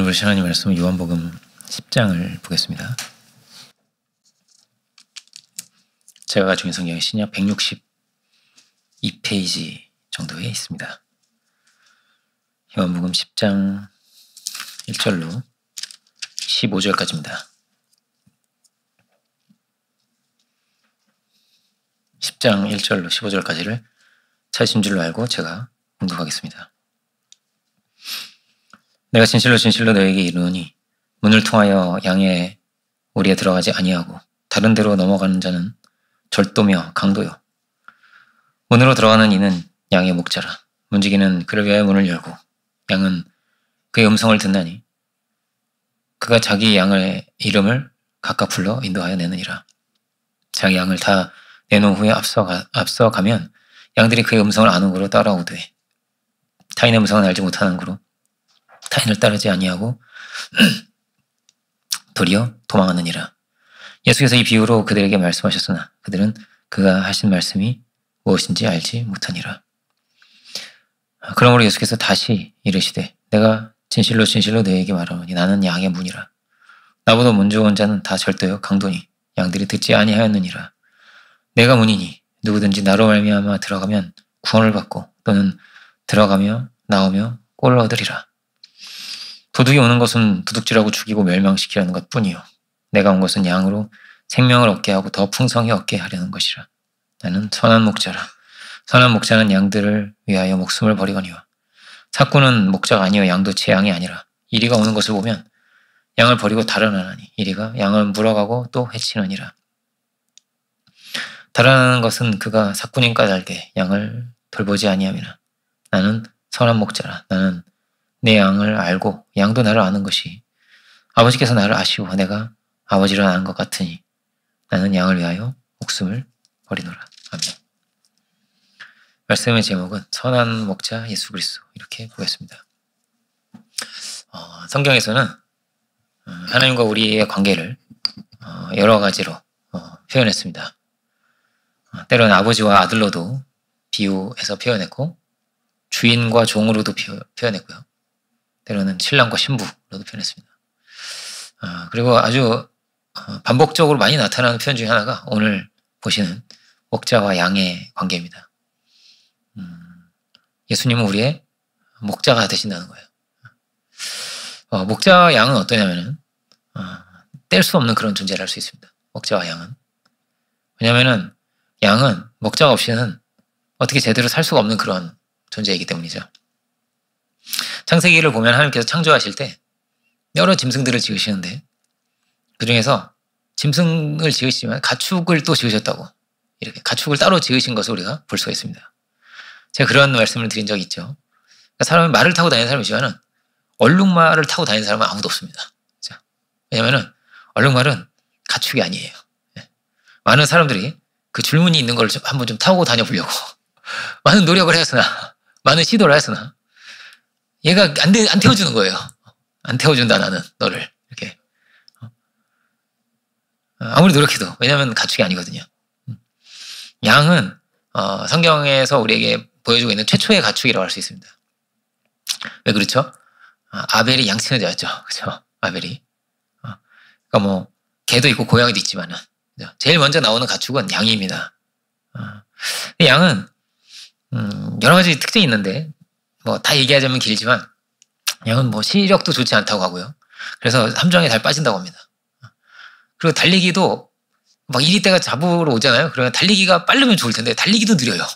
오늘 하나님 말씀 요한복음 10장을 보겠습니다. 제가 가지고 있는 성경의 신약 162페이지 정도에 있습니다. 요한복음 10장 1절로 15절까지입니다. 10장 1절로 15절까지를 찾으신 줄로 알고 제가 공독하겠습니다. 내가 진실로 진실로 너에게 이르노니 문을 통하여 양의 오리에 들어가지 아니하고 다른 데로 넘어가는 자는 절도며 강도요. 문으로 들어가는 이는 양의 목자라. 문지기는 그를 위하여 문을 열고 양은 그의 음성을 듣나니 그가 자기 양의 이름을 각각 불러 인도하여 내느니라. 자기 양을 다 내놓은 후에 앞서가면 양들이 그의 음성을 아는 고로 따라오되 타인의 음성은 알지 못하는 고로 타인을 따르지 아니하고 도리어 도망하느니라. 예수께서 이 비유로 그들에게 말씀하셨으나 그들은 그가 하신 말씀이 무엇인지 알지 못하니라. 그러므로 예수께서 다시 이르시되 내가 진실로 진실로 너에게 말하노니 나는 양의 문이라. 나보다 먼저 온 자는 다 절도요 강도니 양들이 듣지 아니하였느니라. 내가 문이니 누구든지 나로 말미암아 들어가면 구원을 받고 또는 들어가며 나오며 꼴을 얻으리라. 도둑이 오는 것은 도둑질하고 죽이고 멸망시키려는 것뿐이요 내가 온 것은 양으로 생명을 얻게 하고 더 풍성히 얻게 하려는 것이라. 나는 선한 목자라. 선한 목자는 양들을 위하여 목숨을 버리거니와 삭구는 목자가 아니요 양도 제 양이 아니라. 이리가 오는 것을 보면 양을 버리고 달아나니 이리가 양을 물어가고 또 해치느니라. 달아나는 것은 그가 삭구님 까닭에 양을 돌보지 아니함이나. 나는 선한 목자라. 나는 내 양을 알고 양도 나를 아는 것이 아버지께서 나를 아시고 내가 아버지를 아는 것 같으니 나는 양을 위하여 목숨을 버리노라. 아멘. 말씀의 제목은 선한 목자 예수 그리스도 이렇게 보겠습니다. 성경에서는 하나님과 우리의 관계를 여러 가지로 표현했습니다. 때로는 아버지와 아들로도 비유해서 표현했고 주인과 종으로도 표현했고요. 때로는 신랑과 신부로도 표현했습니다. 그리고 아주 반복적으로 많이 나타나는 표현 중에 하나가 오늘 보시는 목자와 양의 관계입니다. 예수님은 우리의 목자가 되신다는 거예요. 목자와 양은 어떠냐면은 뗄 수 없는 그런 존재를 할 수 있습니다. 목자와 양은. 왜냐하면은 양은 목자가 없이는 어떻게 제대로 살 수가 없는 그런 존재이기 때문이죠. 창세기를 보면 하나님께서 창조하실 때 여러 짐승들을 지으시는데 그 중에서 짐승을 지으시지만 가축을 또 지으셨다고 이렇게 가축을 따로 지으신 것을 우리가 볼 수가 있습니다. 제가 그런 말씀을 드린 적이 있죠. 그러니까 사람이 말을 타고 다니는 사람이지만은 얼룩말을 타고 다니는 사람은 아무도 없습니다. 왜냐하면은 얼룩말은 가축이 아니에요. 많은 사람들이 그 줄무늬 있는 걸 한번 좀 타고 다녀보려고 많은 노력을 했으나 많은 시도를 했으나 얘가 안 태워주는 거예요. 안 태워준다 나는 너를 이렇게 아무리 노력해도. 왜냐하면 가축이 아니거든요. 양은 성경에서 우리에게 보여주고 있는 최초의 가축이라고 할 수 있습니다. 왜 그렇죠? 아벨이 양치는 자였죠. 그렇죠? 아벨이. 그러니까 뭐 개도 있고 고양이도 있지만은 제일 먼저 나오는 가축은 양입니다. 양은 여러 가지 특징이 있는데 뭐 다 얘기하자면 길지만 양은 뭐 시력도 좋지 않다고 하고요. 그래서 함정에 잘 빠진다고 합니다. 그리고 달리기도 막 이리 때가 잡으러 오잖아요. 그러면 달리기가 빠르면 좋을 텐데 달리기도 느려요.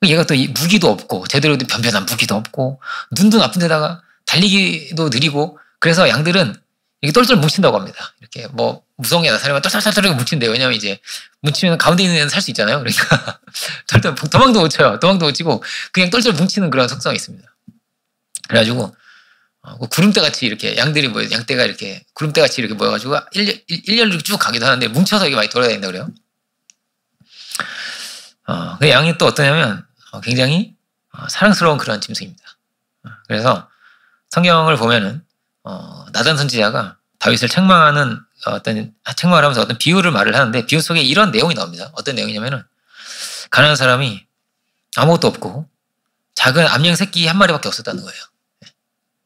얘가 또 무기도 없고 제대로 변변한 무기도 없고 눈도 나쁜 데다가 달리기도 느리고 그래서 양들은 이렇게 똘똘 뭉친다고 합니다. 이렇게 뭐 무성에 나타나면 똘똘똘똘 뭉친대요. 왜냐면 이제 뭉치면 가운데 있는 애는 살 수 있잖아요. 그러니까 똘똘 도망도 못 쳐요. 도망도 못 치고 그냥 똘똘 뭉치는 그런 속성이 있습니다. 그래가지고 구름대 같이 이렇게 양들이 양떼가 이렇게 구름대 같이 이렇게 모여가지고 일렬로 쭉 가기도 하는데 뭉쳐서 이게 많이 돌아다닌다 그래요. 그 양이 또 어떠냐면 굉장히 사랑스러운 그런 짐승입니다. 그래서 성경을 보면은 나단 선지자가 다윗을 책망을 하면서 어떤 비유를 말을 하는데 비유 속에 이런 내용이 나옵니다. 어떤 내용이냐면은 가난한 사람이 아무것도 없고 작은 암양 새끼 한 마리밖에 없었다는 거예요.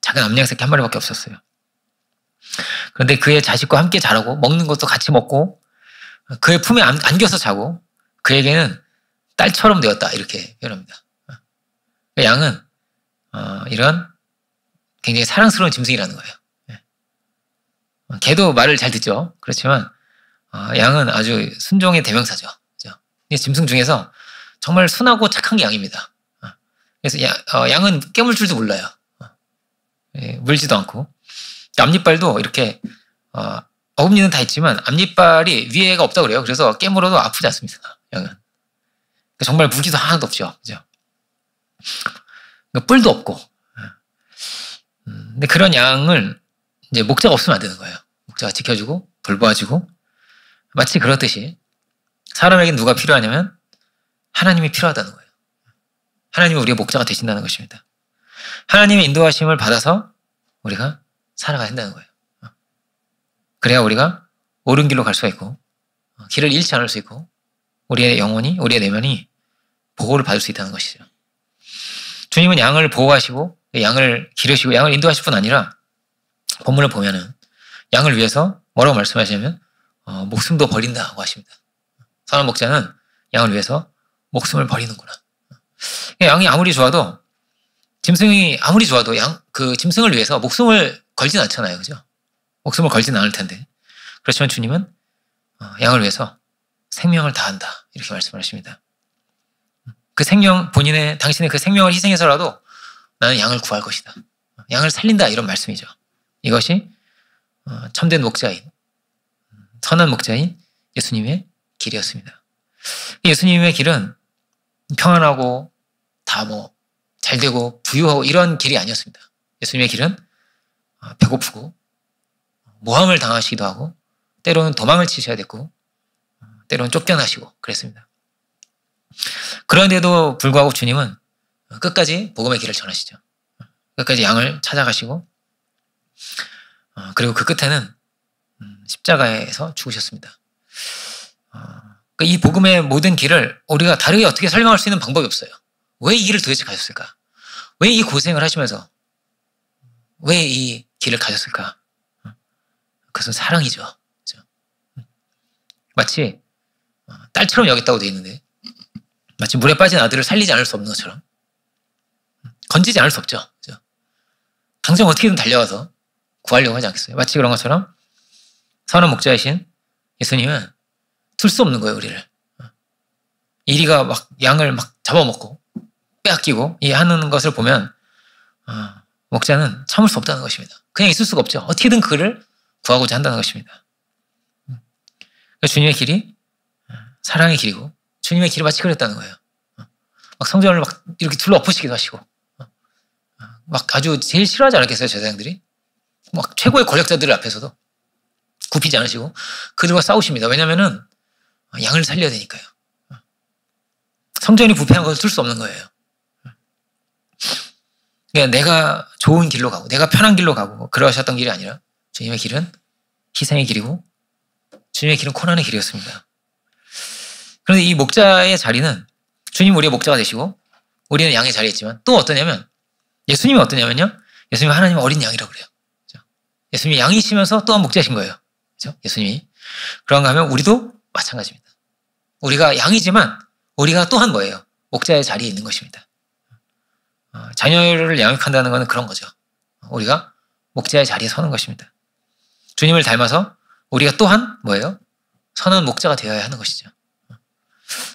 작은 암양 새끼 한 마리밖에 없었어요. 그런데 그의 자식과 함께 자라고 먹는 것도 같이 먹고 그의 품에 안겨서 자고 그에게는 딸처럼 되었다 이렇게 표현합니다. 양은 이런 굉장히 사랑스러운 짐승이라는 거예요. 개도 말을 잘 듣죠. 그렇지만 양은 아주 순종의 대명사죠. 그렇죠? 짐승 중에서 정말 순하고 착한 게 양입니다. 그래서 양은 깨물 줄도 몰라요. 물지도 않고 앞니빨도 이렇게 어금니는 다 있지만 앞니빨이 위에가 없다고 그래요. 그래서 깨물어도 아프지 않습니다. 양은 정말 무기도 하나도 없죠. 그죠? 뿔도 없고. 근데 그런 양을 이제 목자가 없으면 안 되는 거예요. 목자가 지켜주고 돌봐주고 마치 그렇듯이 사람에게 누가 필요하냐면 하나님이 필요하다는 거예요. 하나님이 우리의 목자가 되신다는 것입니다. 하나님의 인도하심을 받아서 우리가 살아가야 한다는 거예요. 그래야 우리가 옳은 길로 갈 수가 있고 길을 잃지 않을 수 있고 우리의 영혼이 우리의 내면이 보호를 받을 수 있다는 것이죠. 주님은 양을 보호하시고 양을 기르시고 양을 인도하실 뿐 아니라 본문을 보면은 양을 위해서 뭐라고 말씀하시냐면 목숨도 버린다고 하십니다. 선한 목자는 양을 위해서 목숨을 버리는구나. 양이 아무리 좋아도 짐승이 아무리 좋아도 그 짐승을 위해서 목숨을 걸진 않잖아요. 그죠? 목숨을 걸진 않을 텐데. 그렇지만 주님은 양을 위해서 생명을 다한다. 이렇게 말씀하십니다. 그 생명, 당신의 그 생명을 희생해서라도 나는 양을 구할 것이다. 양을 살린다. 이런 말씀이죠. 이것이 참된 목자인, 선한 목자인 예수님의 길이었습니다. 예수님의 길은 평안하고 다 잘되고 부유하고 이런 길이 아니었습니다. 예수님의 길은 배고프고 모함을 당하시기도 하고 때로는 도망을 치셔야 됐고 때로는 쫓겨나시고 그랬습니다. 그런데도 불구하고 주님은 끝까지 복음의 길을 전하시죠. 끝까지 양을 찾아가시고 그리고 그 끝에는 십자가에서 죽으셨습니다. 이 복음의 모든 길을 우리가 다르게 어떻게 설명할 수 있는 방법이 없어요. 왜 이 길을 도대체 가셨을까? 왜 이 고생을 하시면서 왜 이 길을 가셨을까? 그것은 사랑이죠. 그렇죠? 마치 딸처럼 여겼다고 되어 있는데 마치 물에 빠진 아들을 살리지 않을 수 없는 것처럼 건지지 않을 수 없죠. 그렇죠? 당장 어떻게든 달려와서 구하려고 하지 않겠어요. 마치 그런 것처럼 선한 목자이신 예수님은 둘 수 없는 거예요. 우리를. 이리가 막 양을 막 잡아먹고 빼앗기고 하는 것을 보면 목자는 참을 수 없다는 것입니다. 그냥 있을 수가 없죠. 어떻게든 그를 구하고자 한다는 것입니다. 주님의 길이 사랑의 길이고 주님의 길이 마치 그랬다는 거예요. 막 성전을 막 이렇게 둘러엎으시기도 하시고 막 아주 제일 싫어하지 않았겠어요, 제사장들이? 막 최고의 권력자들 앞에서도 굽히지 않으시고 그들과 싸우십니다. 왜냐면은 양을 살려야 되니까요. 성전이 부패한 것을 둘 수 없는 거예요. 그러니까 내가 좋은 길로 가고 내가 편한 길로 가고 그러셨던 길이 아니라 주님의 길은 희생의 길이고 주님의 길은 고난의 길이었습니다. 그런데 이 목자의 자리는 주님 우리의 목자가 되시고 우리는 양의 자리에 있지만 또 어떠냐면 예수님이 어떠냐면요. 예수님이 하나님의 어린 양이라고 그래요. 그렇죠? 예수님이 양이시면서 또한 목자신 거예요. 그렇죠? 예수님이. 그런가 하면 우리도 마찬가지입니다. 우리가 양이지만 우리가 또한 뭐예요? 목자의 자리에 있는 것입니다. 자녀를 양육한다는 것은 그런 거죠. 우리가 목자의 자리에 서는 것입니다. 주님을 닮아서 우리가 또한 뭐예요? 선한 목자가 되어야 하는 것이죠.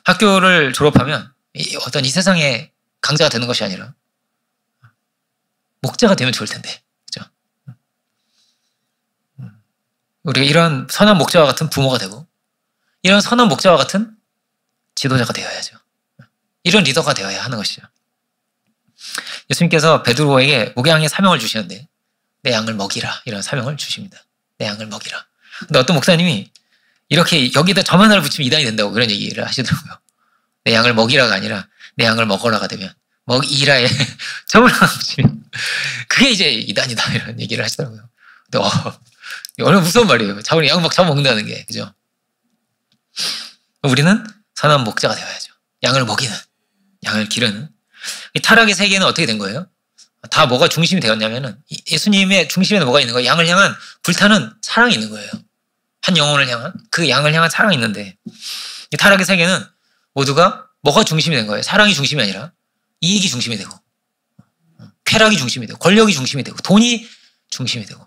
학교를 졸업하면 어떤 이 세상의 강자가 되는 것이 아니라 목자가 되면 좋을 텐데. 그죠? 우리가 이런 선한 목자와 같은 부모가 되고 이런 선한 목자와 같은 지도자가 되어야죠. 이런 리더가 되어야 하는 것이죠. 예수님께서 베드로에게 목양의 사명을 주시는데 내 양을 먹이라 이런 사명을 주십니다. 내 양을 먹이라. 근데 어떤 목사님이 이렇게 여기다 점 하나를 붙이면 이단이 된다고 그런 얘기를 하시더라고요. 내 양을 먹이라가 아니라 내 양을 먹어라가 되면 먹이라에 점을 하나 붙이면 그게 이제 이단이다 이런 얘기를 하시더라고요. 근데 얼마나 무서운 말이에요. 양 막 잡아먹는다는 게. 그죠? 우리는 선한 목자가 되어야죠. 양을 먹이는, 양을 기르는. 이 타락의 세계는 어떻게 된 거예요? 다 뭐가 중심이 되었냐면은 예수님의 중심에는 뭐가 있는 거예요? 양을 향한 불타는 사랑이 있는 거예요. 한 영혼을 향한 그 양을 향한 사랑이 있는데 이 타락의 세계는 모두가 뭐가 중심이 된 거예요? 사랑이 중심이 아니라 이익이 중심이 되고 쾌락이 중심이 되고 권력이 중심이 되고 돈이 중심이 되고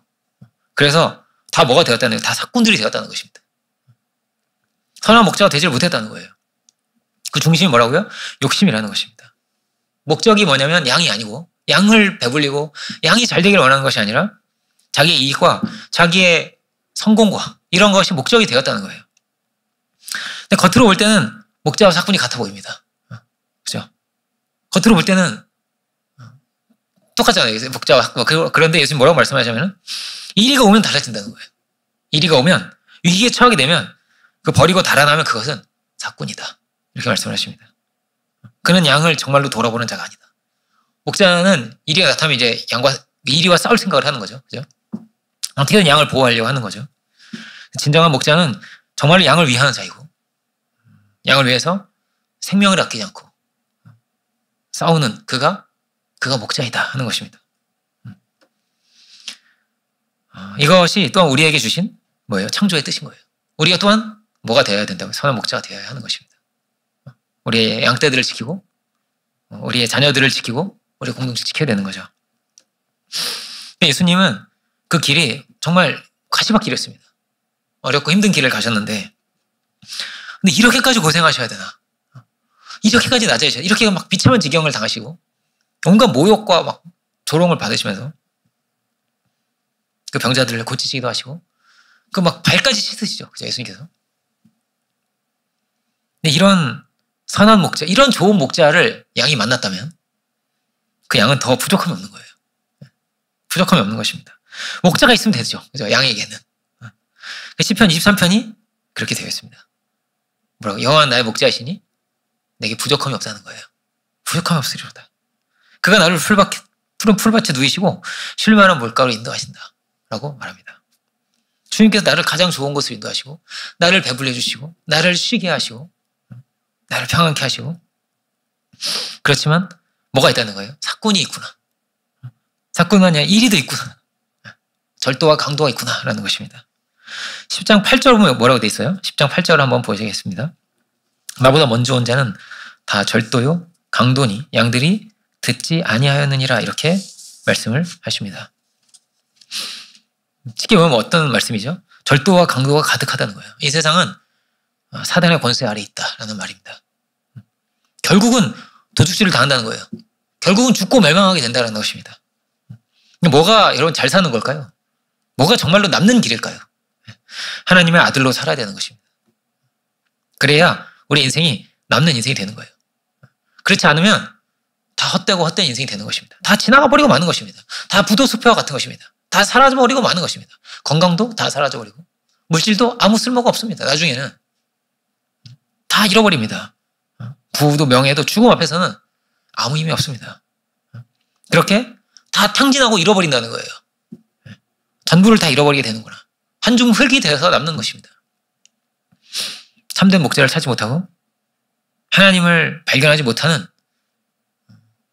그래서 다 뭐가 되었다는 거예요? 다 사꾼들이 되었다는 것입니다. 선한 목자가 되지를 못했다는 거예요. 그 중심이 뭐라고요? 욕심이라는 것입니다. 목적이 뭐냐면 양이 아니고 양을 배불리고 양이 잘 되기를 원하는 것이 아니라 자기의 이익과 자기의 성공과 이런 것이 목적이 되었다는 거예요. 근데 겉으로 볼 때는 목자와 사꾼이 같아 보입니다. 그죠? 겉으로 볼 때는 똑같잖아요. 목자와 사꾼. 그런데 예수님 뭐라고 말씀하시냐면 이리가 오면 달라진다는 거예요. 이리가 오면 위기에 처하게 되면 그 버리고 달아나면 그것은 사꾼이다. 이렇게 말씀을 하십니다. 그는 양을 정말로 돌아보는 자가 아니다. 목자는 이리가 나타나면 이제 이리와 싸울 생각을 하는 거죠. 그죠? 어떻게든 양을 보호하려고 하는 거죠. 진정한 목자는 정말로 양을 위하는 자이고 양을 위해서 생명을 아끼지 않고 싸우는 그가 목자이다 하는 것입니다. 이것이 또한 우리에게 주신 뭐예요? 창조의 뜻인 거예요. 우리가 또한 뭐가 되어야 된다고? 선한 목자가 되어야 하는 것입니다. 우리의 양떼들을 지키고 우리의 자녀들을 지키고 우리 공동체 지켜야 되는 거죠. 예수님은 그 길이 정말 가시밭길이었습니다. 어렵고 힘든 길을 가셨는데 근데 이렇게까지 고생하셔야 되나? 이렇게까지 낮아지셔야 이렇게 막 비참한 지경을 당하시고 온갖 모욕과 막 조롱을 받으시면서 그 병자들을 고치시기도 하시고 그 막 발까지 씻으시죠. 그죠? 예수님께서. 근데 이런 선한 목자, 이런 좋은 목자를 양이 만났다면 그 양은 더 부족함이 없는 거예요. 부족함이 없는 것입니다. 목자가 있으면 되죠. 그죠? 양에게는. 시편 23편이 그렇게 되어 있습니다. 뭐라고? 여호와는 나의 목자이시니 내게 부족함이 없다는 거예요. 부족함이 없으리로다. 그가 나를 푸른 풀밭에 누이시고 쉴만한 물가로 인도하신다. 라고 말합니다. 주님께서 나를 가장 좋은 곳으로 인도하시고 나를 배불려 주시고 나를 쉬게 하시고 나를 평안케 하시고 그렇지만 뭐가 있다는 거예요? 사꾼이 있구나. 사꾼은 아니라 이리도 있구나. 절도와 강도가 있구나 라는 것입니다. 10장 8절 보면 뭐라고 돼 있어요? 10장 8절을 한번 보시겠습니다. 나보다 먼저 온 자는 다 절도요 강도니 양들이 듣지 아니하였느니라 이렇게 말씀을 하십니다. 쉽게 보면 어떤 말씀이죠? 절도와 강도가 가득하다는 거예요. 이 세상은 사단의 권세 아래 있다라는 말입니다. 결국은 도둑질을 당한다는 거예요. 결국은 죽고 멸망하게 된다는 것입니다. 뭐가 여러분 잘 사는 걸까요? 뭐가 정말로 남는 길일까요? 하나님의 아들로 살아야 되는 것입니다. 그래야 우리 인생이 남는 인생이 되는 거예요. 그렇지 않으면 다 헛되고 헛된 인생이 되는 것입니다. 다 지나가 버리고 마는 것입니다. 다 부도수표와 같은 것입니다. 다 사라져버리고 마는 것입니다. 건강도 다 사라져버리고 물질도 아무 쓸모가 없습니다. 나중에는 다 잃어버립니다. 부도 명예도 죽음 앞에서는 아무 힘이 없습니다. 그렇게 다 탕진하고 잃어버린다는 거예요. 전부를 다 잃어버리게 되는구나. 한중 흙이 되어서 남는 것입니다. 참된 목자를 찾지 못하고 하나님을 발견하지 못하는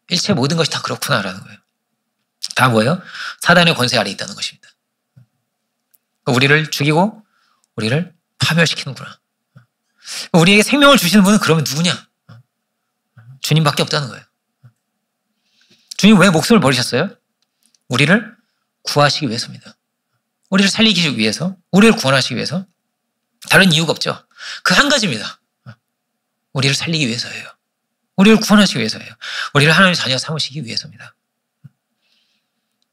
일체 모든 것이 다 그렇구나라는 거예요. 다 뭐예요? 사단의 권세 아래 있다는 것입니다. 우리를 죽이고 우리를 파멸시키는구나. 우리에게 생명을 주시는 분은 그러면 누구냐? 주님밖에 없다는 거예요. 주님 왜 목숨을 버리셨어요? 우리를 구하시기 위해서입니다. 우리를 살리기 위해서, 우리를 구원하시기 위해서. 다른 이유가 없죠. 그 한 가지입니다. 우리를 살리기 위해서예요. 우리를 구원하시기 위해서예요. 우리를 하나님의 자녀 삼으시기 위해서입니다.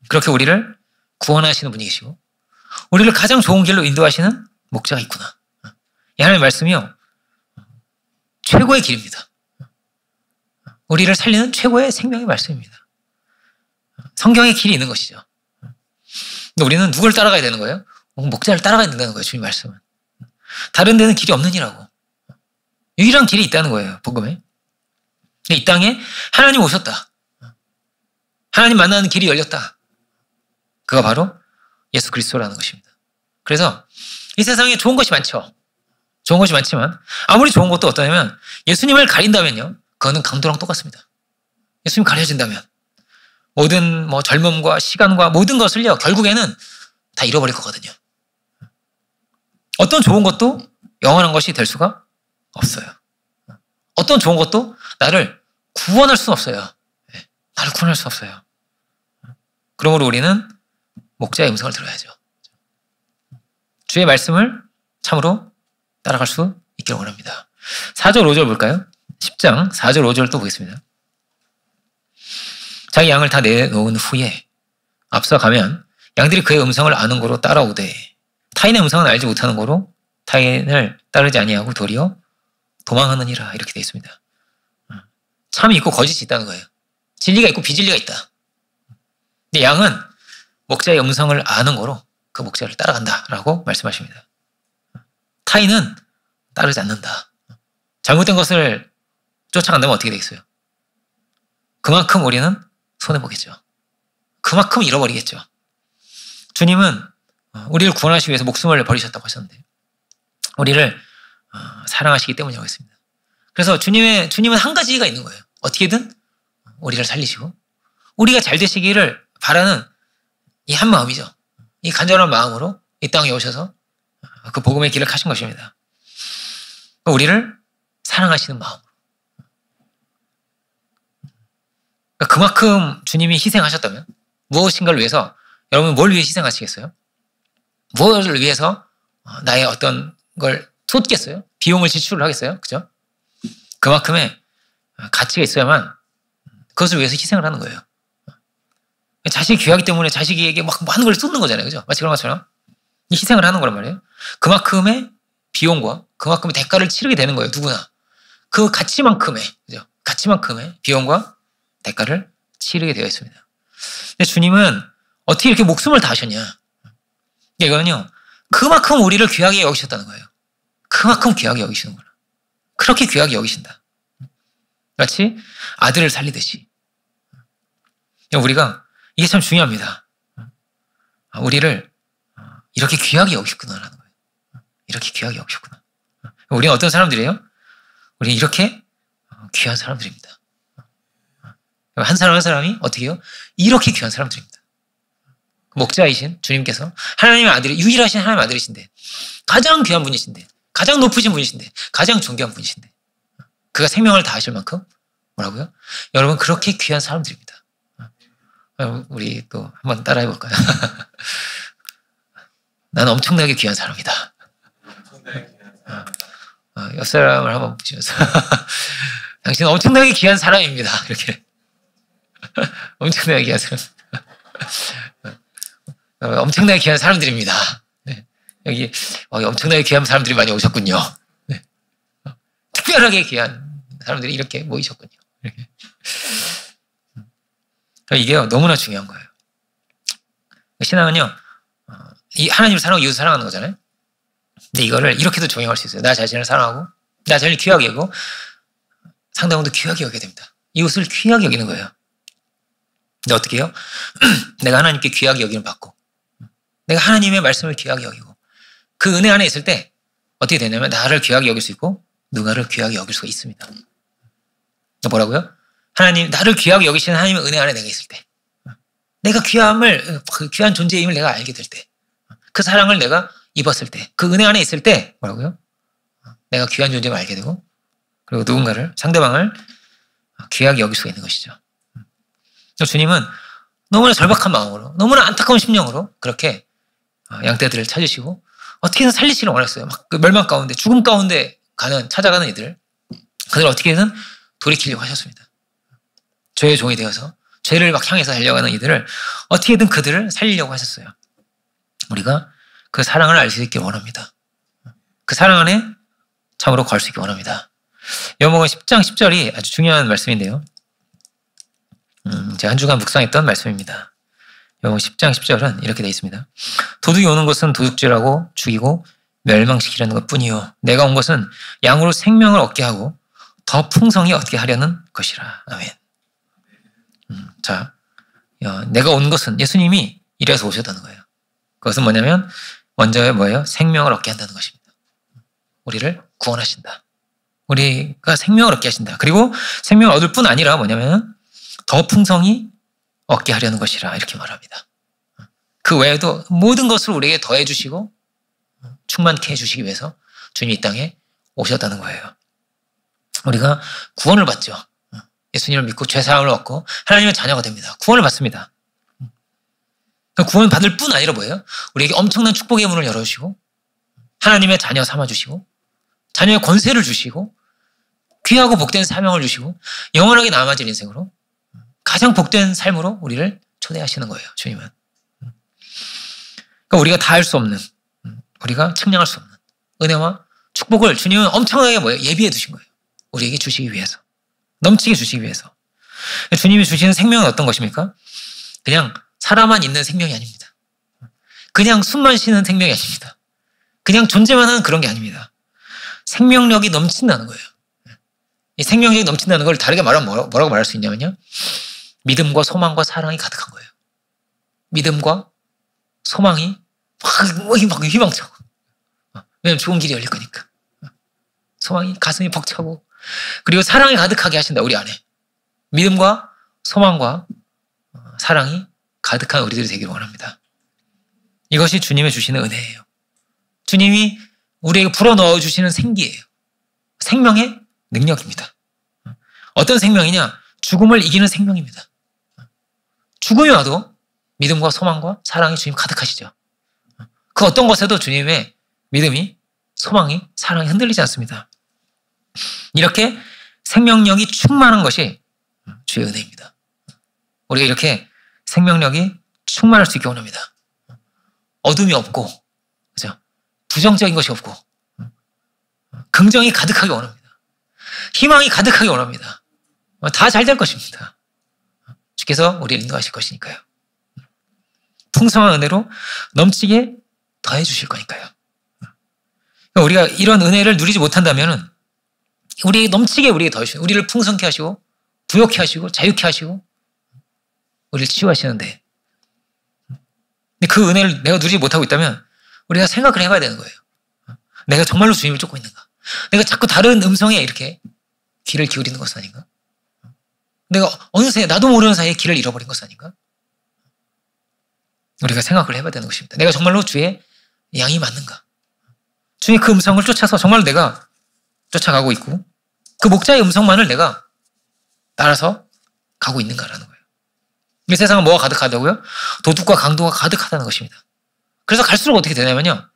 그렇게 우리를 구원하시는 분이 계시고 우리를 가장 좋은 길로 인도하시는 목자가 있구나. 이 하나님의 말씀이요. 최고의 길입니다. 우리를 살리는 최고의 생명의 말씀입니다. 성경의 길이 있는 것이죠. 근데 우리는 누굴 따라가야 되는 거예요? 목자를 따라가야 된다는 거예요. 주님 말씀은. 다른 데는 길이 없느니라고. 유일한 길이 있다는 거예요. 복음에. 이 땅에 하나님 오셨다. 하나님 만나는 길이 열렸다. 그가 바로 예수 그리스도라는 것입니다. 그래서 이 세상에 좋은 것이 많죠. 좋은 것이 많지만 아무리 좋은 것도 어떠냐면 예수님을 가린다면요. 그거는 강도랑 똑같습니다. 예수님 가려진다면 모든 뭐 젊음과 시간과 모든 것을요, 결국에는 다 잃어버릴 거거든요. 어떤 좋은 것도 영원한 것이 될 수가 없어요. 어떤 좋은 것도 나를 구원할 수는 없어요. 나를 구원할 수 없어요. 그러므로 우리는 목자의 음성을 들어야죠. 주의 말씀을 참으로 따라갈 수 있기를 원합니다. 4절 5절 볼까요? 10장 4절 5절 또 보겠습니다. 자기 양을 다 내놓은 후에 앞서가면 양들이 그의 음성을 아는 고로 따라오되 타인의 음성은 알지 못하는 고로 타인을 따르지 아니하고 도리어 도망하느니라. 이렇게 되어 있습니다. 참이 있고 거짓이 있다는 거예요. 진리가 있고 비진리가 있다. 근데 양은 목자의 음성을 아는 거로 그 목자를 따라간다라고 말씀하십니다. 타인은 따르지 않는다. 잘못된 것을 쫓아간다면 어떻게 되겠어요? 그만큼 우리는 손해보겠죠. 그만큼 잃어버리겠죠. 주님은 우리를 구원하시기 위해서 목숨을 버리셨다고 하셨는데 우리를 사랑하시기 때문이라고 했습니다. 그래서 주님은 한 가지가 있는 거예요. 어떻게든 우리를 살리시고 우리가 잘 되시기를 바라는 이 한 마음이죠. 이 간절한 마음으로 이 땅에 오셔서 그 복음의 길을 가신 것입니다. 우리를 사랑하시는 마음으로. 그만큼 주님이 희생하셨다면 무엇인가를 위해서 여러분 뭘 위해 희생하시겠어요? 무엇을 위해서 나의 어떤 걸 쏟겠어요? 비용을 지출을 하겠어요? 그죠? 그만큼의 가치가 있어야만 그것을 위해서 희생을 하는 거예요. 자식이 귀하기 때문에 자식에게 막 많은 걸 쏟는 거잖아요. 그죠? 마치 그런 것처럼 희생을 하는 거란 말이에요. 그만큼의 비용과 그만큼의 대가를 치르게 되는 거예요. 누구나. 그 가치만큼의, 그죠? 가치만큼의 비용과 대가를 치르게 되어 있습니다. 근데 주님은 어떻게 이렇게 목숨을 다하셨냐? 이거는요, 그만큼 우리를 귀하게 여기셨다는 거예요. 그만큼 귀하게 여기시는구나. 그렇게 귀하게 여기신다. 마치 아들을 살리듯이. 우리가 이게 참 중요합니다. 우리를 이렇게 귀하게 여기셨구나라는 거예요. 이렇게 귀하게 여기셨구나. 우리는 어떤 사람들이에요? 우리는 이렇게 귀한 사람들입니다. 한 사람 한 사람이 어떻게 해요? 이렇게 귀한 사람들입니다. 목자이신 주님께서 하나님의 아들이 유일하신 하나님의 아들이신데 가장 귀한 분이신데 가장 높으신 분이신데 가장 존귀한 분이신데 그가 생명을 다하실 만큼 뭐라고요? 여러분 그렇게 귀한 사람들입니다. 우리 또 한번 따라해 볼까요? 나는 엄청나게 귀한 사람이다. 옆 사람을 한번 보시면서 당신은 엄청나게 귀한 사람입니다. 이렇게 엄청나게 귀한 사람. 엄청나게 귀한 사람들입니다. 네. 여기 엄청나게 귀한 사람들이 많이 오셨군요. 네. 특별하게 귀한 사람들이 이렇게 모이셨군요. 이렇게. 이게 너무나 중요한 거예요. 신앙은요, 이 하나님을 사랑하고 이웃을 사랑하는 거잖아요. 근데 이거를 이렇게도 적용할 수 있어요. 나 자신을 사랑하고, 나 자신을 귀하게 여기고, 상대방도 귀하게 여겨야 됩니다. 이웃을 귀하게 여기는 거예요. 근데 어떻게 해요? 내가 하나님께 귀하게 여기는 받고, 내가 하나님의 말씀을 귀하게 여기고, 그 은혜 안에 있을 때 어떻게 되냐면 나를 귀하게 여길 수 있고, 누가를 귀하게 여길 수가 있습니다. 뭐라고요? 하나님, 나를 귀하게 여기시는 하나님의 은혜 안에 내가 있을 때, 내가 귀함을, 그 귀한 존재의 힘을 내가 알게 될 때, 그 사랑을 내가 입었을 때, 그 은혜 안에 있을 때, 뭐라고요? 내가 귀한 존재를 알게 되고, 그리고 누군가를, 상대방을 귀하게 여길 수가 있는 것이죠. 주님은 너무나 절박한 마음으로, 너무나 안타까운 심령으로 그렇게 양떼들을 찾으시고, 어떻게든 살리시기를 원했어요. 막 그 멸망 가운데, 죽음 가운데 찾아가는 이들, 그들을 어떻게든 돌이키려고 하셨습니다. 죄의 종이 되어서 죄를 막 향해서 달려가는 이들을 어떻게든 그들을 살리려고 하셨어요. 우리가 그 사랑을 알 수 있길 원합니다. 그 사랑 안에 참으로 걸 수 있길 원합니다. 요한복음 10장 10절이 아주 중요한 말씀인데요. 제가 한 주간 묵상했던 말씀입니다. 요한복음 10장 10절은 이렇게 되어 있습니다. 도둑이 오는 것은 도둑질하고 죽이고 멸망시키려는 것뿐이요 내가 온 것은 양으로 생명을 얻게 하고 더 풍성히 얻게 하려는 것이라. 아멘. 자, 내가 온 것은 예수님이 이래서 오셨다는 거예요. 그것은 뭐냐면 먼저 뭐예요? 생명을 얻게 한다는 것입니다. 우리를 구원하신다. 우리가 생명을 얻게 하신다. 그리고 생명을 얻을 뿐 아니라 뭐냐면 더 풍성히 얻게 하려는 것이라 이렇게 말합니다. 그 외에도 모든 것을 우리에게 더해 주시고 충만케 해주시기 위해서 주님이 이 땅에 오셨다는 거예요. 우리가 구원을 받죠. 예수님을 믿고 죄사함을 얻고 하나님의 자녀가 됩니다. 구원을 받습니다. 구원 받을 뿐 아니라 뭐예요? 우리에게 엄청난 축복의 문을 열어주시고 하나님의 자녀 삼아주시고 자녀의 권세를 주시고 귀하고 복된 사명을 주시고 영원하게 남아질 인생으로 가장 복된 삶으로 우리를 초대하시는 거예요. 주님은. 그러니까 우리가 다 할 수 없는, 우리가 측량할 수 없는 은혜와 축복을 주님은 엄청나게 뭐예요? 예비해 두신 거예요. 우리에게 주시기 위해서. 넘치게 주시기 위해서. 주님이 주시는 생명은 어떤 것입니까? 그냥 살아만 있는 생명이 아닙니다. 그냥 숨만 쉬는 생명이 아닙니다. 그냥 존재만 하는 그런 게 아닙니다. 생명력이 넘친다는 거예요. 이 생명력이 넘친다는 걸 다르게 말하면 뭐라고 말할 수 있냐면요. 믿음과 소망과 사랑이 가득한 거예요. 믿음과 소망이 막 희망차고. 왜냐면 좋은 길이 열릴 거니까. 소망이 가슴이 벅차고. 그리고 사랑이 가득하게 하신다, 우리 안에. 믿음과 소망과 사랑이 가득한 우리들이 되기를 원합니다. 이것이 주님의 주시는 은혜예요. 주님이 우리에게 불어넣어 주시는 생기예요. 생명의 능력입니다. 어떤 생명이냐? 죽음을 이기는 생명입니다. 죽음이 와도 믿음과 소망과 사랑이 주님 가득하시죠. 그 어떤 것에도 주님의 믿음이, 소망이, 사랑이 흔들리지 않습니다. 이렇게 생명력이 충만한 것이 주의 은혜입니다. 우리가 이렇게 생명력이 충만할 수 있게 원합니다. 어둠이 없고, 그죠? 부정적인 것이 없고, 긍정이 가득하게 원합니다. 희망이 가득하게 원합니다. 다 잘 될 것입니다. 주께서 우리를 인도하실 것이니까요. 풍성한 은혜로 넘치게 더해 주실 거니까요. 우리가 이런 은혜를 누리지 못한다면 우리에게 넘치게 우리에게 더해주시고 우리를 풍성케 하시고 부욕케 하시고 자유케 하시고 우리를 치유하시는데 근데 그 은혜를 내가 누리지 못하고 있다면 우리가 생각을 해봐야 되는 거예요. 내가 정말로 주님을 쫓고 있는가? 내가 자꾸 다른 음성에 이렇게 귀를 기울이는 것은 아닌가? 내가 어느새 나도 모르는 사이에 길을 잃어버린 것은 아닌가? 우리가 생각을 해봐야 되는 것입니다. 내가 정말로 주의 양이 맞는가? 주의 그 음성을 쫓아서 정말 내가 쫓아가고 있고 그 목자의 음성만을 내가 따라서 가고 있는가라는 거예요. 이 세상은 뭐가 가득하다고요? 도둑과 강도가 가득하다는 것입니다. 그래서 갈수록 어떻게 되냐면요.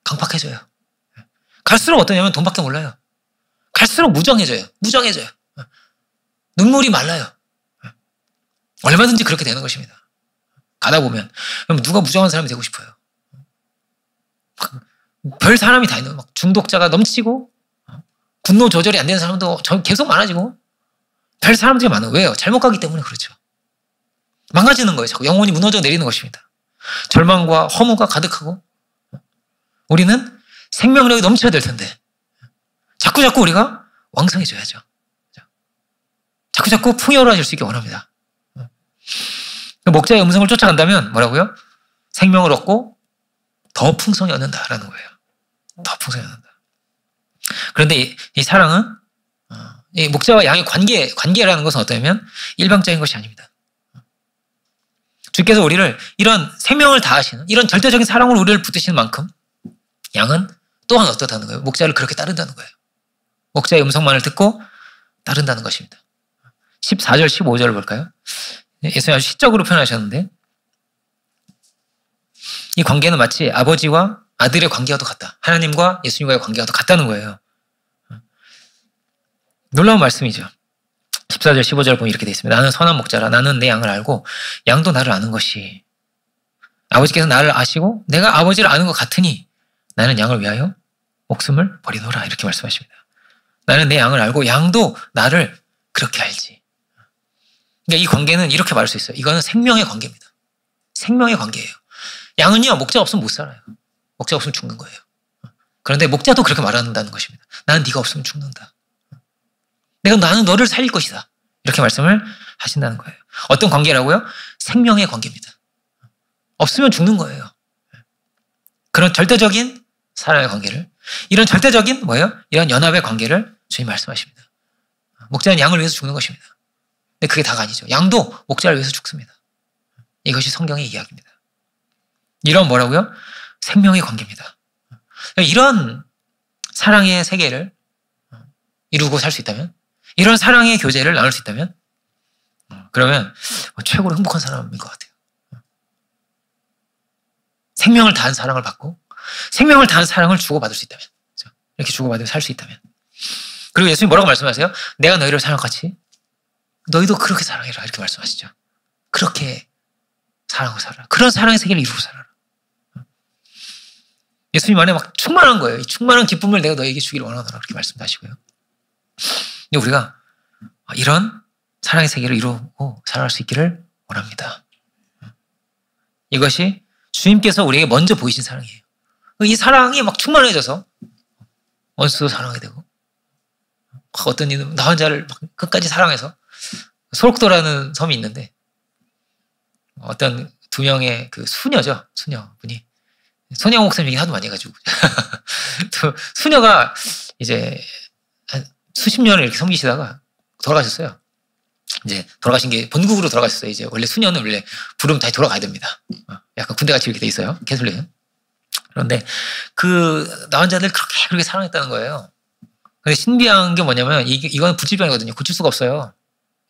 강팍해져요. 갈수록 어떠냐면 돈밖에 몰라요. 갈수록 무정해져요. 무정해져요. 눈물이 말라요. 얼마든지 그렇게 되는 것입니다. 가다 보면 누가 무정한 사람이 되고 싶어요. 별 사람이 다 있는 막 중독자가 넘치고 분노 조절이 안 되는 사람도 계속 많아지고 별 사람들이 많아요. 왜요? 잘못 가기 때문에 그렇죠. 망가지는 거예요. 자꾸 영혼이 무너져 내리는 것입니다. 절망과 허무가 가득하고 우리는 생명력이 넘쳐야 될 텐데 자꾸 우리가 왕성해져야죠. 자꾸 풍요로워질 수 있게 원합니다. 목자의 음성을 쫓아간다면 뭐라고요? 생명을 얻고 더 풍성히 얻는다라는 거예요. 더 풍성히 얻는다. 그런데 이 사랑은 이 목자와 양의 관계라는 것은 어떠냐면 일방적인 것이 아닙니다. 주께서 우리를 이런 생명을 다하시는 이런 절대적인 사랑으로 우리를 붙드시는 만큼 양은 또한 어떻다는 거예요? 목자를 그렇게 따른다는 거예요. 목자의 음성만을 듣고 따른다는 것입니다. 14절, 15절을 볼까요? 예수님 아주 시적으로 표현하셨는데 이 관계는 마치 아버지와 아들의 관계와도 같다. 하나님과 예수님과의 관계와도 같다는 거예요. 놀라운 말씀이죠. 14절, 15절 보면 이렇게 되어 있습니다. 나는 선한 목자라. 나는 내 양을 알고 양도 나를 아는 것이 아버지께서 나를 아시고 내가 아버지를 아는 것 같으니 나는 양을 위하여 목숨을 버리노라. 이렇게 말씀하십니다. 나는 내 양을 알고 양도 나를 그렇게 알지. 그러니까 이 관계는 이렇게 말할 수 있어요. 이거는 생명의 관계입니다. 생명의 관계예요. 양은요, 목자 없으면 못 살아요. 목자 없으면 죽는 거예요. 그런데 목자도 그렇게 말한다는 것입니다. 나는 네가 없으면 죽는다. 나는 너를 살릴 것이다. 이렇게 말씀을 하신다는 거예요. 어떤 관계라고요? 생명의 관계입니다. 없으면 죽는 거예요. 그런 절대적인 사랑의 관계를, 이런 절대적인 이런 연합의 관계를 주님 말씀하십니다. 목자는 양을 위해서 죽는 것입니다. 근데 그게 다가 아니죠. 양도 목자를 위해서 죽습니다. 이것이 성경의 이야기입니다. 이런 뭐라고요? 생명의 관계입니다. 이런 사랑의 세계를 이루고 살 수 있다면, 이런 사랑의 교제를 나눌 수 있다면, 그러면 최고로 행복한 사람인 것 같아요. 생명을 다한 사랑을 받고 생명을 다한 사랑을 주고받을 수 있다면, 이렇게 주고받으며 살 수 있다면. 그리고 예수님 뭐라고 말씀하세요? 내가 너희를 사랑같이 너희도 그렇게 사랑해라, 이렇게 말씀하시죠. 그렇게 사랑하고 살아라. 그런 사랑의 세계를 이루고 살아라. 예수님 안에 막 충만한 거예요. 이 충만한 기쁨을 내가 너에게 주기를 원하노라, 그렇게 말씀하시고요. 근데 우리가 이런 사랑의 세계를 이루고 살아갈 수 있기를 원합니다. 이것이 주님께서 우리에게 먼저 보이신 사랑이에요. 이 사랑이 막 충만해져서 원수도 사랑하게 되고, 어떤 이는 나 혼자를 막 끝까지 사랑해서, 소록도라는 섬이 있는데 어떤 두 명의 그 수녀죠. 수녀분이, 손혜영 목사님 얘기 하도 많이 해가지고 또 수녀가 이제 한 수십 년을 이렇게 섬기시다가 돌아가셨어요. 이제 돌아가신 게 본국으로 돌아가셨어요. 이제 원래 수녀는 원래 부르면 다시 돌아가야 됩니다. 약간 군대같이 이렇게 돼 있어요, 캐톨릭은. 그런데 그 나환자들 그렇게 사랑했다는 거예요. 근데 신비한 게 뭐냐면 이건 불치병이거든요. 고칠 수가 없어요.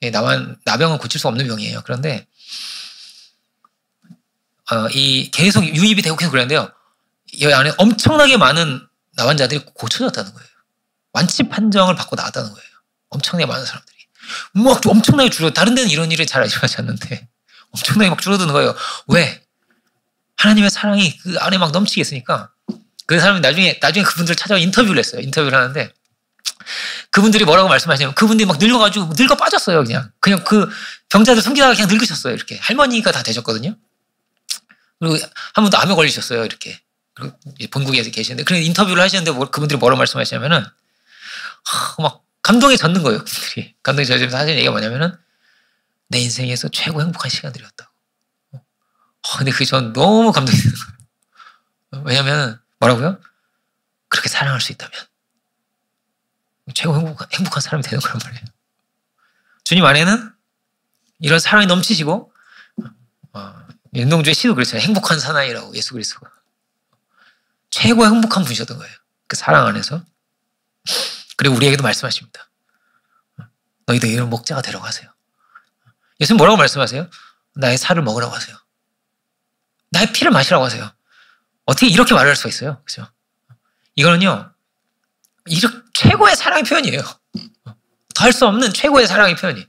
나병은 고칠 수 없는 병이에요. 그런데 이 계속 유입이 되고 계속 그랬는데요. 이 안에 엄청나게 많은 나환자들이 고쳐졌다는 거예요. 완치 판정을 받고 나왔다는 거예요. 엄청나게 많은 사람들이. 막 엄청나게 다른 데는 이런 일이 잘 일어나지 않는데 엄청나게 막 줄어드는 거예요. 왜? 하나님의 사랑이 그 안에 막 넘치게 했으니까. 그 사람이 나중에 그분들 찾아와 인터뷰를 했어요. 인터뷰를 하는데 그분들이 뭐라고 말씀하시냐면, 그분들이 막 늙어가지고 늙어 빠졌어요. 그냥 그 병자들 섬기다가 그냥 늙으셨어요. 이렇게 할머니가 다 되셨거든요. 그리고 한 분도 암에 걸리셨어요. 이렇게. 그리고 본국에 계시는데, 그런 인터뷰를 하시는데 그분들이 뭐라고 말씀하시냐면은 막 감동에 젖는 거예요. 그분들이 감동에 젖으면서 하시는 얘기가 뭐냐면은, 내 인생에서 최고 행복한 시간들이었다고. 근데 그게 전 너무 감동이 드는 거예요. 왜냐면 뭐라고요? 그렇게 사랑할 수 있다면 최고 행복한 사람이 되는 거란 말이에요. 주님 안에는 이런 사랑이 넘치시고, 윤동주의 시도 그랬잖아요. 행복한 사나이라고, 예수 그리스도가. 최고 행복한 분이셨던 거예요. 그 사랑 안에서. 그리고 우리에게도 말씀하십니다. 너희도 이런 목자가 되라고 하세요. 예수님 뭐라고 말씀하세요? 나의 살을 먹으라고 하세요. 나의 피를 마시라고 하세요. 어떻게 이렇게 말할 수가 있어요? 그죠? 이거는요, 최고의 사랑의 표현이에요. 더 할 수 없는 최고의 사랑의 표현이.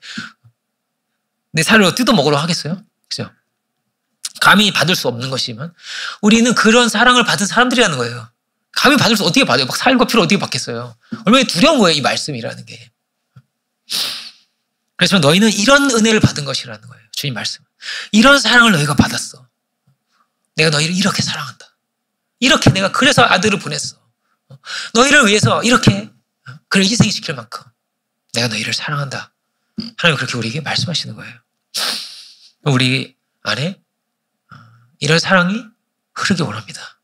내 살을 뜯어 먹으라고 하겠어요? 그죠? 감히 받을 수 없는 것이지만 우리는 그런 사랑을 받은 사람들이라는 거예요. 감히 받을 수, 어떻게 받아요? 막 살과 피를 어떻게 받겠어요? 얼마나 두려운 거예요, 이 말씀이라는 게. 그래서 너희는 이런 은혜를 받은 것이라는 거예요. 주님 말씀. 이런 사랑을 너희가 받았어. 내가 너희를 이렇게 사랑한다. 이렇게 내가 그래서 아들을 보냈어. 너희를 위해서 이렇게 그를 희생시킬 만큼 내가 너희를 사랑한다. 하나님 그렇게 우리에게 말씀하시는 거예요. 우리 안에 이런 사랑이 흐르기 원합니다.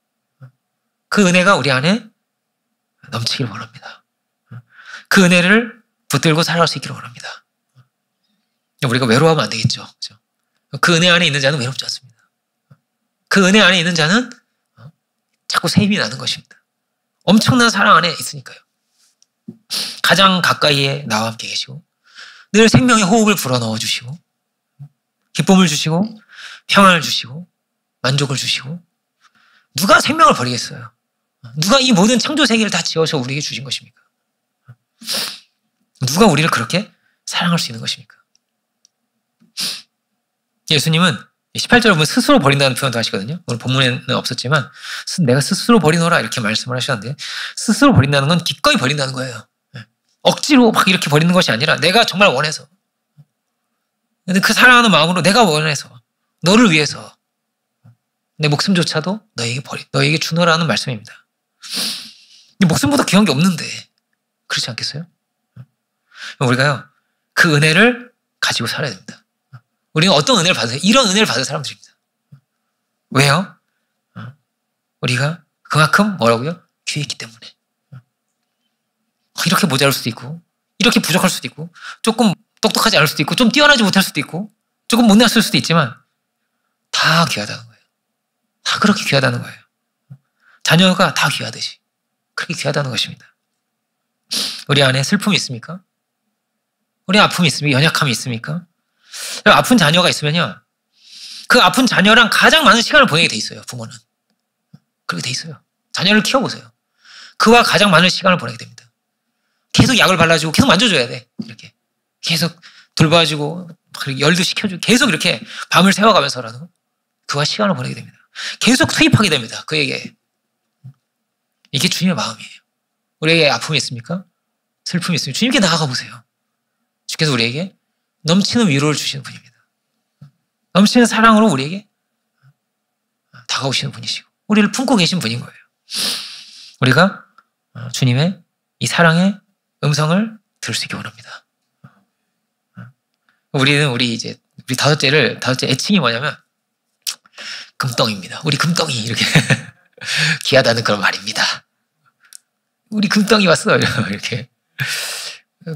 그 은혜가 우리 안에 넘치길 원합니다. 그 은혜를 붙들고 살아갈 수 있기를 원합니다. 우리가 외로워하면 안 되겠죠. 그렇죠? 그 은혜 안에 있는 자는 외롭지 않습니다. 그 은혜 안에 있는 자는 자꾸 샘이 나는 것입니다. 엄청난 사랑 안에 있으니까요. 가장 가까이에 나와 함께 계시고 늘 생명의 호흡을 불어넣어 주시고 기쁨을 주시고 평안을 주시고 만족을 주시고, 누가 생명을 버리겠어요? 누가 이 모든 창조 세계를 다 지어서 우리에게 주신 것입니까? 누가 우리를 그렇게 사랑할 수 있는 것입니까? 예수님은 18절에 보면 스스로 버린다는 표현도 하시거든요. 오늘 본문에는 없었지만 내가 스스로 버리노라 이렇게 말씀을 하셨는데, 스스로 버린다는 건 기꺼이 버린다는 거예요. 억지로 막 이렇게 버리는 것이 아니라 내가 정말 원해서, 근데 그 사랑하는 마음으로 내가 원해서 너를 위해서 내 목숨조차도 너에게 주노라는 말씀입니다. 목숨보다 귀한 게 없는데 그렇지 않겠어요? 우리가요, 그 은혜를 가지고 살아야 됩니다. 우리는 어떤 은혜를 받으세요? 이런 은혜를 받은 사람들입니다. 왜요? 우리가 그만큼 뭐라고요? 귀했기 때문에. 이렇게 모자랄 수도 있고, 이렇게 부족할 수도 있고, 조금 똑똑하지 않을 수도 있고, 좀 뛰어나지 못할 수도 있고, 조금 못났을 수도 있지만 다 귀하다는 거예요. 다 그렇게 귀하다는 거예요. 자녀가 다 귀하듯이 그렇게 귀하다는 것입니다. 우리 안에 슬픔이 있습니까? 우리 아픔이 있습니까? 연약함이 있습니까? 아픈 자녀가 있으면요, 그 아픈 자녀랑 가장 많은 시간을 보내게 돼 있어요. 부모는 그렇게 돼 있어요. 자녀를 키워보세요. 그와 가장 많은 시간을 보내게 됩니다. 계속 약을 발라주고 계속 만져줘야 돼. 이렇게 계속 돌봐주고 열도 식혀주고 계속 이렇게 밤을 새워가면서라도 그와 시간을 보내게 됩니다. 계속 투입하게 됩니다. 그에게. 이게 주님의 마음이에요. 우리에게 아픔이 있습니까? 슬픔이 있습니까? 주님께 나아가 보세요. 주께서 우리에게 넘치는 위로를 주시는 분입니다. 넘치는 사랑으로 우리에게 다가오시는 분이시고 우리를 품고 계신 분인 거예요. 우리가 주님의 이 사랑의 음성을 들을 수 있기 원합니다. 우리 다섯째 애칭이 뭐냐면 금덩이입니다. 우리 금덩이 이렇게 귀하다는 그런 말입니다. 우리 금덩이 왔어 이렇게.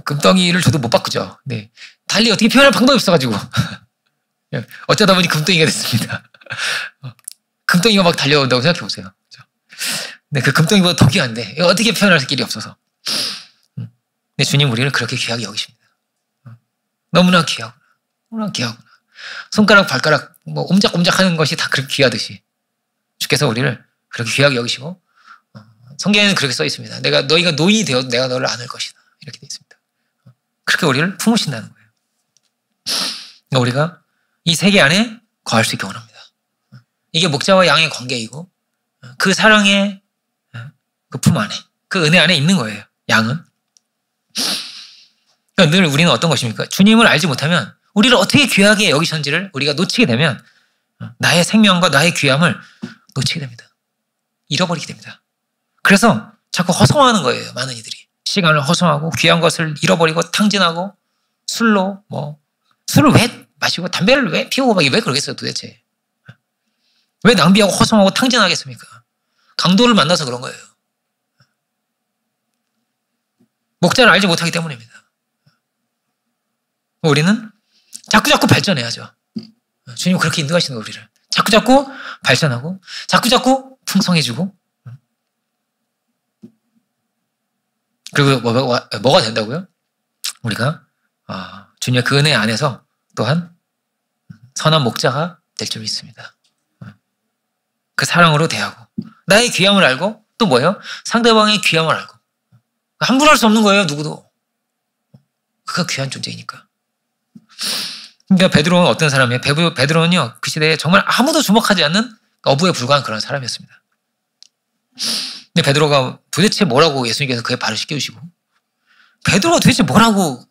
금덩이를 저도 못 바꾸죠. 네. 달리 어떻게 표현할 방법이 없어가지고 어쩌다 보니 금덩이가 됐습니다. 금덩이가 막 달려온다고 생각해 보세요. 네, 그 금덩이보다 더 귀한데 어떻게 표현할 길이 없어서. 근데 주님 우리를 그렇게 귀하게 여기십니다. 너무나 귀하구나. 너무나 귀하구나. 손가락 발가락 뭐 옴작옴작하는 것이 다 그렇게 귀하듯이 주께서 우리를 그렇게 귀하게 여기시고 성경에는 그렇게 써 있습니다. 너희가 노인이 되어도 내가 너를 안을 것이다. 이렇게 되어 있습니다. 그렇게 우리를 품으신다는 거예요. 그러니까 우리가 이 세계 안에 거할 수 있기 원합니다. 이게 목자와 양의 관계이고 그 사랑의 그 품 안에 그 은혜 안에 있는 거예요. 양은. 그러니까 늘 우리는 어떤 것입니까? 주님을 알지 못하면 우리를 어떻게 귀하게 여기셨는지를 우리가 놓치게 되면 나의 생명과 나의 귀함을 놓치게 됩니다. 잃어버리게 됩니다. 그래서 자꾸 허송하는 거예요. 많은 이들이. 시간을 허송하고 귀한 것을 잃어버리고 탕진하고 술로 술을 왜 마시고 담배를 왜 피우고 왜 그러겠어요 도대체. 왜 낭비하고 허송하고 탕진하겠습니까? 강도를 만나서 그런 거예요. 목자를 알지 못하기 때문입니다. 우리는 자꾸자꾸 발전해야죠. 주님 그렇게 인도하시는 거예요. 우리를 자꾸자꾸 발전하고 자꾸자꾸 풍성해지고 그리고 뭐가 된다고요? 우리가 주님의 그 은혜 안에서 또한 선한 목자가 될 줄 믿습니다. 그 사랑으로 대하고 나의 귀함을 알고 또 뭐예요? 상대방의 귀함을 알고 함부로 할 수 없는 거예요. 누구도. 그가 귀한 존재이니까. 그러니까 베드로는 어떤 사람이에요? 베드로는요 그 시대에 정말 아무도 주목하지 않는 어부에 불과한 그런 사람이었습니다. 근데 베드로가 도대체 뭐라고 예수님께서 그의 발을 씻겨주시고 베드로가 도대체 뭐라고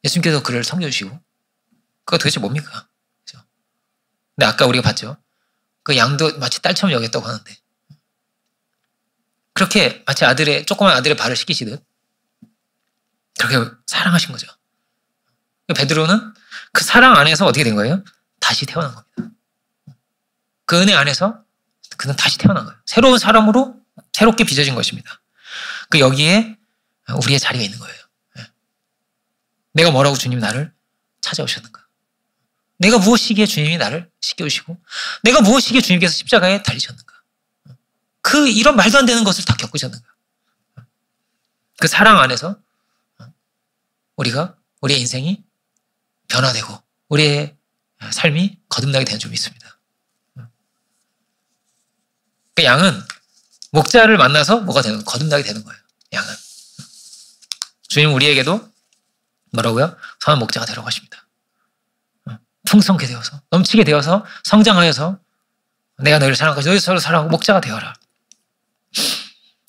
예수님께서 그를 섬겨주시고 그가 도대체 뭡니까? 그렇죠? 근데 아까 우리가 봤죠. 그 양도 마치 딸처럼 여겼다고 하는데 그렇게 마치 조그만 아들의 발을 씻기시듯 그렇게 사랑하신 거죠. 베드로는 그 사랑 안에서 어떻게 된 거예요? 다시 태어난 겁니다. 그 은혜 안에서 그는 다시 태어난 거예요. 새로운 사람으로 새롭게 빚어진 것입니다. 그 여기에 우리의 자리가 있는 거예요. 내가 뭐라고 주님이 나를 찾아오셨는가? 내가 무엇이기에 주님이 나를 씻겨주시고 내가 무엇이기에 주님께서 십자가에 달리셨는가? 이런 말도 안 되는 것을 다 겪으셨는가? 그 사랑 안에서 우리의 인생이 변화되고 우리의 삶이 거듭나게 되는 줄 믿습니다. 그 양은 목자를 만나서 거듭나게 되는 거예요. 양은. 주님 우리에게도 뭐라고요? 선한 목자가 되라고 하십니다. 풍성케 되어서 넘치게 되어서 성장하여서 내가 너희를 사랑하고 너희 서로 사랑하고 목자가 되어라.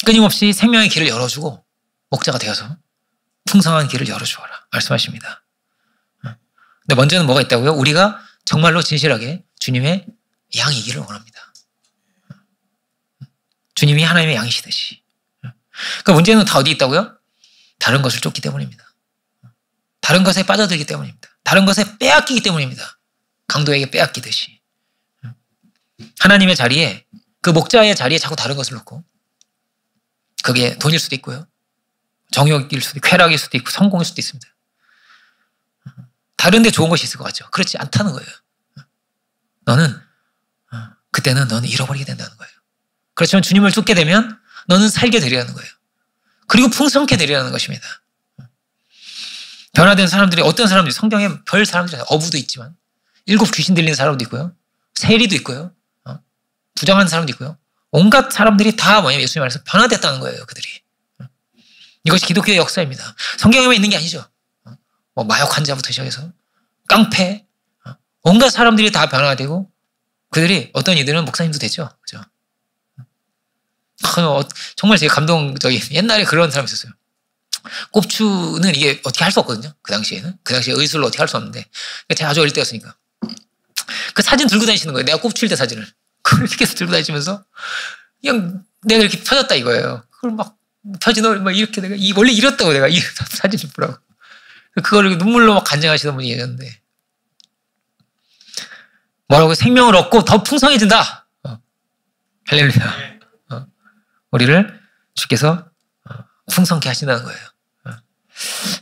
끊임없이 생명의 길을 열어주고 목자가 되어서 풍성한 길을 열어주어라 말씀하십니다. 근데 먼저는 뭐가 있다고요? 우리가 정말로 진실하게 주님의 양이기를 원합니다. 주님이 하나님의 양이시듯이. 그 문제는 다 어디 있다고요? 다른 것을 쫓기 때문입니다. 다른 것에 빠져들기 때문입니다. 다른 것에 빼앗기기 때문입니다. 강도에게 빼앗기듯이. 하나님의 자리에 그 목자의 자리에 자꾸 다른 것을 놓고 그게 돈일 수도 있고요. 정욕일 수도 있고 쾌락일 수도 있고 성공일 수도 있습니다. 다른 데 좋은 것이 있을 것 같죠. 그렇지 않다는 거예요. 너는 그때는 너는 잃어버리게 된다는 거예요. 그렇지만 주님을 쫓게 되면 너는 살게 되리라는 거예요. 그리고 풍성케 되리라는 것입니다. 변화된 사람들이 어떤 사람들이 성경에 별 사람들이 어부도 있지만 7 귀신 들리는 사람도 있고요. 세리도 있고요. 부정한 사람도 있고요. 온갖 사람들이 다 뭐냐면 예수님 안에서 변화됐다는 거예요. 그들이. 이것이 기독교의 역사입니다. 성경에만 있는 게 아니죠. 뭐 마약 환자부터 시작해서 깡패 온갖 사람들이 다 변화가 되고 그들이 어떤 이들은 목사님도 됐죠. 그죠? 정말 되게 감동적인 옛날에 그런 사람이 있었어요. 꼽추는 이게 어떻게 할 수 없거든요. 그 당시에는. 그 당시에 의술로 어떻게 할 수 없는데 제가 아주 어릴 때였으니까 그 사진 들고 다니시는 거예요. 내가 꼽추일 때 사진을. 그걸 이렇게 해서 들고 다니시면서 그냥 내가 이렇게 펴졌다 이거예요. 그걸 막 펴지는 막 이렇게 내가 원래 이랬다고 내가 이 사진을 보라고. 그걸 눈물로 막 간증하시던 분이 계셨는데 뭐라고 생명을 얻고 더 풍성해진다. 할렐루야. 우리를 주께서 풍성케 하신다는 거예요.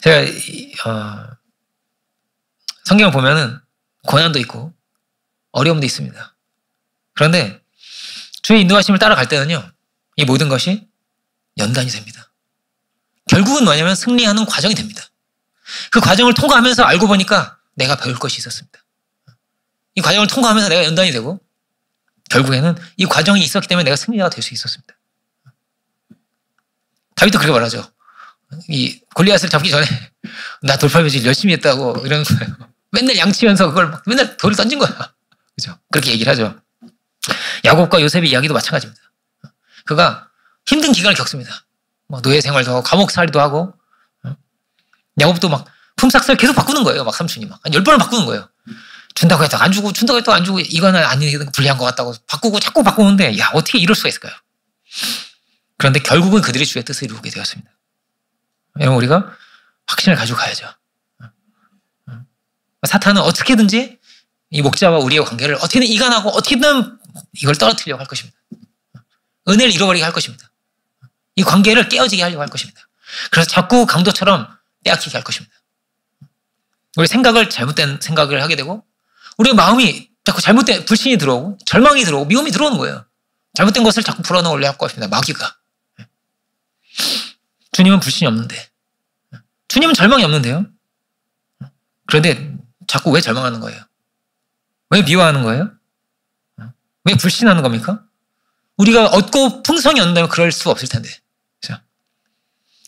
제가 성경을 보면은 고난도 있고 어려움도 있습니다. 그런데 주의 인도하심을 따라갈 때는요, 이 모든 것이 연단이 됩니다. 결국은 뭐냐면 승리하는 과정이 됩니다. 그 과정을 통과하면서 알고 보니까 내가 배울 것이 있었습니다. 이 과정을 통과하면서 내가 연단이 되고 결국에는 이 과정이 있었기 때문에 내가 승리자가 될 수 있었습니다. 다윗도 그렇게 말하죠. 이 골리앗을 잡기 전에 나 돌팔매질 열심히 했다고 이러는 거예요. 맨날 양치면서 그걸 막 맨날 돌을 던진 거야. 그죠? 그렇게 얘기를 하죠. 야곱과 요셉의 이야기도 마찬가지입니다. 그가 힘든 기간을 겪습니다. 뭐 노예 생활도 하고 감옥살이도 하고 야곱도 막 품삯을 계속 바꾸는 거예요. 막 삼촌이 막 한 10번을 바꾸는 거예요. 준다고 했다가 안 주고 준다고 했다가 안 주고 이거는 아니 불리한 것 같다고 바꾸고 자꾸 바꾸는데 야 어떻게 이럴 수가 있을까요? 그런데 결국은 그들이 주의 뜻을 이루게 되었습니다. 여러분 우리가 확신을 가지고 가야죠. 사탄은 어떻게든지 이 목자와 우리의 관계를 어떻게든 이간하고 어떻게든 이걸 떨어뜨리려고 할 것입니다. 은혜를 잃어버리게 할 것입니다. 이 관계를 깨어지게 하려고 할 것입니다. 그래서 자꾸 강도처럼 빼앗기게 할 것입니다. 우리 생각을 잘못된 생각을 하게 되고 우리의 마음이 자꾸 잘못된 불신이 들어오고 절망이 들어오고 미움이 들어오는 거예요. 잘못된 것을 자꾸 불어넣으려 할 것입니다. 마귀가. 주님은 불신이 없는데 주님은 절망이 없는데요. 그런데 자꾸 왜 절망하는 거예요? 왜 미워하는 거예요? 왜 불신하는 겁니까? 우리가 얻고 풍성이 얻는다면 그럴 수 없을 텐데. 그렇죠?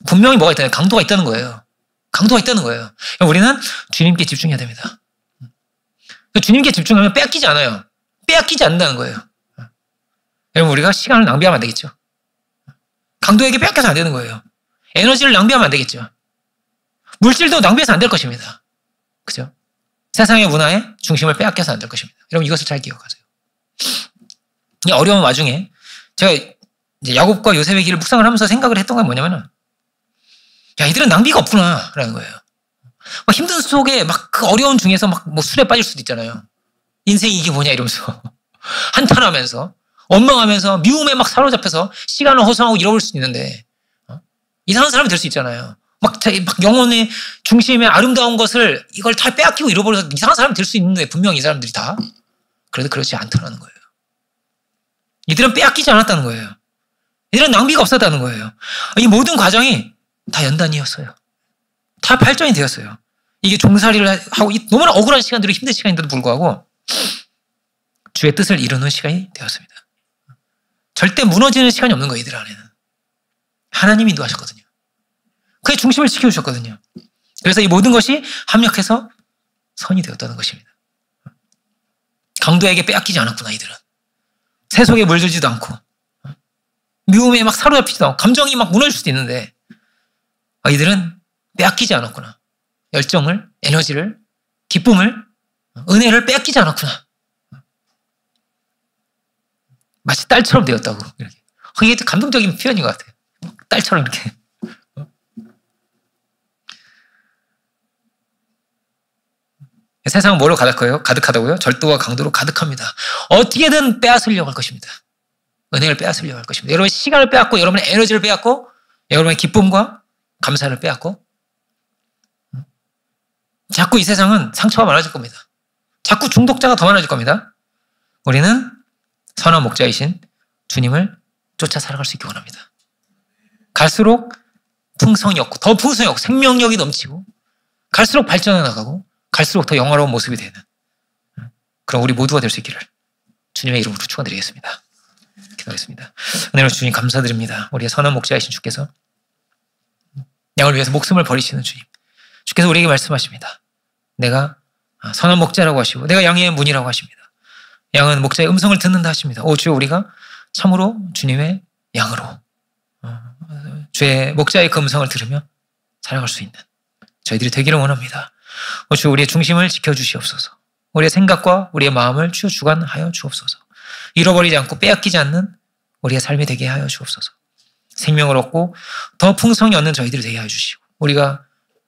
분명히 뭐가 있다는 강도가 있다는 거예요. 강도가 있다는 거예요. 우리는 주님께 집중해야 됩니다. 주님께 집중하면 빼앗기지 않아요. 빼앗기지 않는다는 거예요. 여러분 우리가 시간을 낭비하면 안 되겠죠. 강도에게 빼앗겨서 안 되는 거예요. 에너지를 낭비하면 안 되겠죠. 물질도 낭비해서 안 될 것입니다. 그죠? 세상의 문화의 중심을 빼앗겨서 안 될 것입니다. 여러분 이것을 잘 기억하세요. 이 어려운 와중에 제가 이제 야곱과 요셉의 길을 묵상을 하면서 생각을 했던 건 뭐냐면은 야 이들은 낭비가 없구나 라는 거예요. 막 힘든 속에 막 그 어려운 중에서 막 뭐 술에 빠질 수도 있잖아요. 인생이 이게 뭐냐 이러면서 한탄하면서 원망하면서 미움에 막 사로잡혀서 시간을 허송하고 잃어버릴 수도 있는데 이상한 사람이 될 수 있잖아요. 막 영혼의 중심의 아름다운 것을 이걸 다 빼앗기고 잃어버려서 이상한 사람이 될 수 있는데 분명히 이 사람들이 다 그래도 그렇지 않다는 거예요. 이들은 빼앗기지 않았다는 거예요. 이들은 낭비가 없었다는 거예요. 이 모든 과정이 다 연단이었어요. 다 발전이 되었어요. 이게 종살이를 하고 너무나 억울한 시간들이 힘든 시간인데도 불구하고 주의 뜻을 이루는 시간이 되었습니다. 절대 무너지는 시간이 없는 거예요. 이들 안에는. 하나님이 인도하셨거든요. 그의 중심을 지켜주셨거든요. 그래서 이 모든 것이 합력해서 선이 되었다는 것입니다. 강도에게 빼앗기지 않았구나 이들은. 세속에 물들지도 않고 미움에 막 사로잡히지도 않고 감정이 막 무너질 수도 있는데 이들은 빼앗기지 않았구나. 열정을, 에너지를, 기쁨을, 은혜를 빼앗기지 않았구나. 마치 딸처럼 되었다고. 이렇게. 이게 감동적인 표현인 것 같아요. 딸처럼 이렇게. 세상은 뭐로 가득하다고요? 절도와 강도로 가득합니다. 어떻게든 빼앗으려고 할 것입니다. 은혜를 빼앗으려고 할 것입니다. 여러분의 시간을 빼앗고 여러분의 에너지를 빼앗고 여러분의 기쁨과 감사를 빼앗고 자꾸 이 세상은 상처가 많아질 겁니다. 자꾸 중독자가 더 많아질 겁니다. 우리는 선한 목자이신 주님을 쫓아 살아갈 수 있기 원합니다. 갈수록 풍성이 없고 더 풍성이 없고 생명력이 넘치고 갈수록 발전해 나가고 갈수록 더 영화로운 모습이 되는 그런 우리 모두가 될 수 있기를 주님의 이름으로 축원드리겠습니다. 기도하겠습니다. 은혜로 주님 감사드립니다. 우리의 선한 목자이신 주께서 양을 위해서 목숨을 버리시는 주님. 주께서 우리에게 말씀하십니다. 내가 선한 목자라고 하시고 내가 양의 문이라고 하십니다. 양은 목자의 음성을 듣는다 하십니다. 오 주여 우리가 참으로 주님의 양으로 주의 목자의 그 음성을 들으며 살아갈 수 있는 저희들이 되기를 원합니다. 오 주여 우리의 중심을 지켜주시옵소서. 우리의 생각과 우리의 마음을 주여 주관하여 주옵소서. 잃어버리지 않고 빼앗기지 않는 우리의 삶이 되게 하여 주옵소서. 생명을 얻고 더 풍성히 얻는 저희들이 되게 하여 주시고 우리가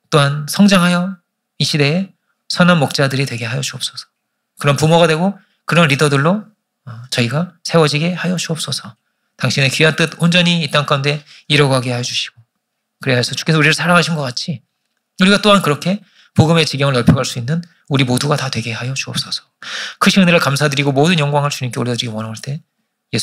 또한 성장하여 이 시대에 선한 목자들이 되게 하여 주옵소서. 그런 부모가 되고 그런 리더들로 저희가 세워지게 하여 주옵소서. 당신의 귀한 뜻 온전히 이 땅 가운데 이뤄가게 하여 주시고 그래야 해서 주께서 우리를 사랑하신 것 같이 우리가 또한 그렇게 복음의 지경을 넓혀갈 수 있는 우리 모두가 다 되게 하여 주옵소서. 크신 은혜를 감사드리고 모든 영광을 주님께 올려드리기 원할 때